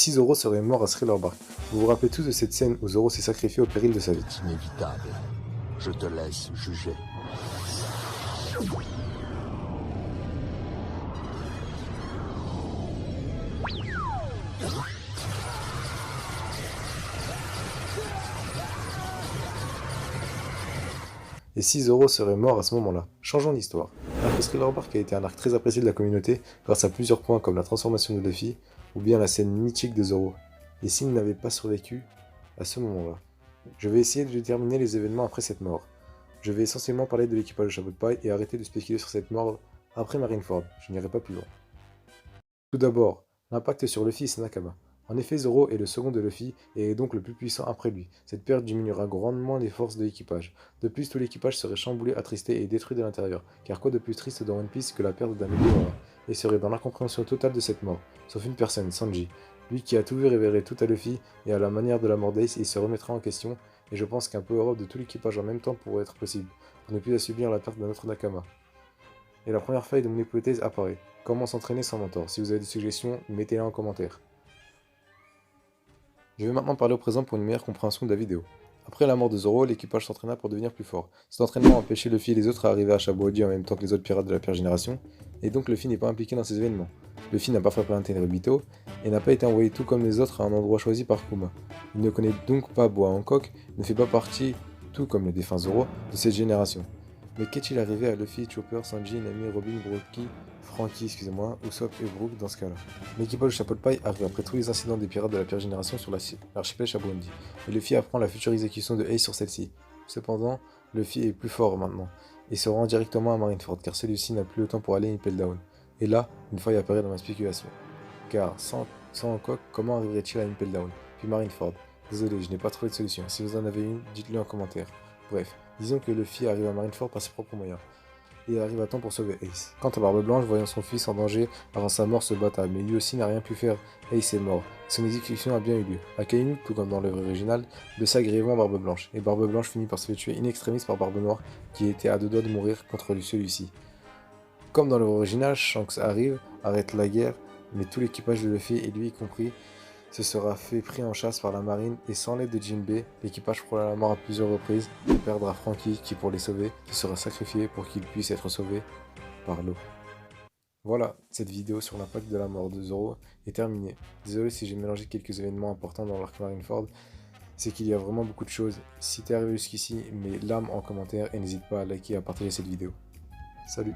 si Zoro serait mort à Thriller Bark? Vous vous rappelez tous de cette scène où Zoro s'est sacrifié au péril de sa vie? C'est inévitable. Je te laisse juger. Et si Zoro serait mort à ce moment-là? Changeons d'histoire. Alors que Thriller Bark a été un arc très apprécié de la communauté grâce à plusieurs points comme la transformation de Luffy ou bien la scène mythique de Zoro. Et s'il n'avait pas survécu à ce moment-là? Je vais essayer de déterminer les événements après cette mort. Je vais essentiellement parler de l'équipage de Chapeau de Paille et arrêter de spéculer sur cette mort après Marineford. Je n'irai pas plus loin. Tout d'abord, l'impact sur Luffy et ses Nakama. En effet, Zoro est le second de Luffy et est donc le plus puissant après lui. Cette perte diminuera grandement les forces de l'équipage. De plus, tout l'équipage serait chamboulé, attristé et détruit de l'intérieur. Car quoi de plus triste dans One Piece que la perte d'un Megumin, et serait dans l'incompréhension totale de cette mort. Sauf une personne, Sanji. Lui qui a tout vu révéler tout à Luffy, et à la manière de la mort d'Ace, il se remettra en question, et je pense qu'un power-up de tout l'équipage en même temps pourrait être possible, pour ne plus subir la perte d'un autre Nakama. Et la première faille de mon hypothèse apparaît. Comment s'entraîner sans mentor? Si vous avez des suggestions, mettez-les en commentaire. Je vais maintenant parler au présent pour une meilleure compréhension de la vidéo. Après la mort de Zoro, l'équipage s'entraîna pour devenir plus fort. Cet entraînement a empêché Luffy et les autres à arriver à Shabodi en même temps que les autres pirates de la Pire Génération, et donc Luffy n'est pas impliqué dans ces événements. Luffy n'a pas frappé un Tenryubito, et n'a pas été envoyé tout comme les autres à un endroit choisi par Kuma. Il ne connaît donc pas Bois Hancock, ne fait pas partie, tout comme le défunt Zoro, de cette génération. Mais qu'est-il arrivé à Luffy, Chopper, Sanji, Nami, Robin, Franky, Usopp et Brook dans ce cas-là? L'équipage de Chapeau de Paille arrive après tous les incidents des pirates de la Pire Génération sur l'archipel Shabondi, et Luffy apprend la future exécution de Ace sur celle-ci. Cependant, Luffy est plus fort maintenant, et se rend directement à Marineford, car celui-ci n'a plus le temps pour aller à Impel Down. Et là, une faille apparaît dans ma spéculation. Car sans Hancock, comment arriverait-il à Impel Down, puis Marineford? Désolé, je n'ai pas trouvé de solution. Si vous en avez une, dites-le en commentaire. Bref, disons que Luffy arrive à Marineford par ses propres moyens, et arrive à temps pour sauver Ace. Quant à Barbe Blanche, voyant son fils en danger avant sa mort, se batta, mais lui aussi n'a rien pu faire. Ace est mort. Son exécution a bien eu lieu. Akainu, tout comme dans l'œuvre originale, blessa grièvement Barbe Blanche, et Barbe Blanche finit par se faire tuer in extremis par Barbe Noire, qui était à deux doigts de mourir contre celui-ci. Comme dans l'œuvre originale, Shanks arrive, arrête la guerre, mais tout l'équipage de Luffy, et lui y compris, se sera fait pris en chasse par la marine, et sans l'aide de Jinbei, l'équipage frôla la mort à plusieurs reprises, et perdra Franky qui, pour les sauver, se sera sacrifié pour qu'il puisse être sauvé par l'eau. Voilà, cette vidéo sur l'impact de la mort de Zoro est terminée. Désolé si j'ai mélangé quelques événements importants dans l'arc Marineford, c'est qu'il y a vraiment beaucoup de choses. Si t'es arrivé jusqu'ici, mets l'âme en commentaire et n'hésite pas à liker et à partager cette vidéo. Salut!